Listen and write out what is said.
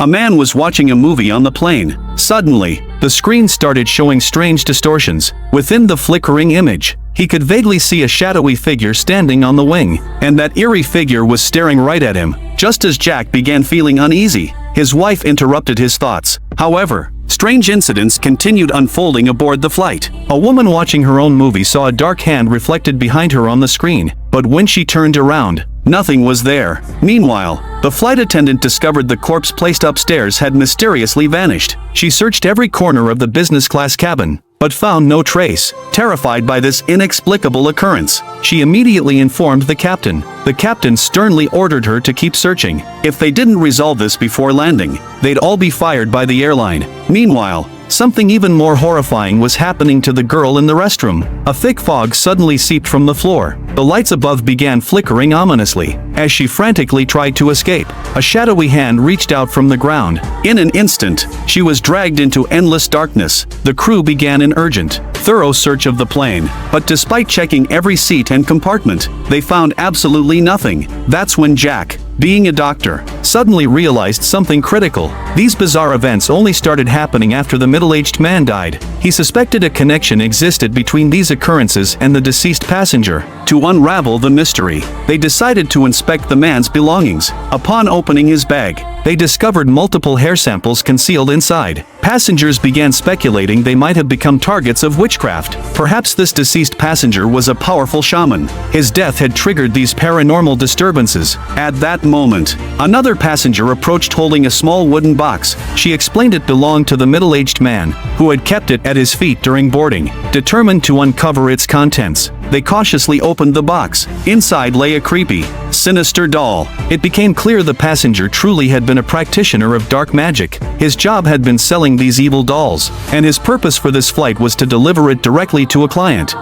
A man was watching a movie on the plane. Suddenly, the screen started showing strange distortions. Within the flickering image, he could vaguely see a shadowy figure standing on the wing, and that eerie figure was staring right at him. Just as Jack began feeling uneasy, his wife interrupted his thoughts. However, strange incidents continued unfolding aboard the flight. A woman watching her own movie saw a dark hand reflected behind her on the screen, but when she turned around, nothing was there. Meanwhile, the flight attendant discovered the corpse placed upstairs had mysteriously vanished. She searched every corner of the business class cabin, but found no trace. Terrified by this inexplicable occurrence, she immediately informed the captain. The captain sternly ordered her to keep searching. If they didn't resolve this before landing, they'd all be fired by the airline. Meanwhile, something even more horrifying was happening to the girl in the restroom. A thick fog suddenly seeped from the floor. The lights above began flickering ominously. As she frantically tried to escape, a shadowy hand reached out from the ground. In an instant, she was dragged into endless darkness. The crew began an urgent, thorough search of the plane, but despite checking every seat and compartment, they found absolutely nothing. That's when Jack, being a doctor, suddenly realized something critical. These bizarre events only started happening after the middle-aged man died. He suspected a connection existed between these occurrences and the deceased passenger. To unravel the mystery, they decided to inspect the man's belongings. Upon opening his bag, they discovered multiple hair samples concealed inside. Passengers began speculating they might have become targets of witchcraft. Perhaps this deceased passenger was a powerful shaman. His death had triggered these paranormal disturbances. At that moment, another passenger approached holding a small wooden box. She explained it belonged to the middle-aged man, who had kept it at his feet during boarding. Determined to uncover its contents, they cautiously opened the box. Inside lay a creepy, sinister doll. It became clear the passenger truly had been a practitioner of dark magic. His job had been selling these evil dolls, and his purpose for this flight was to deliver it directly to a client.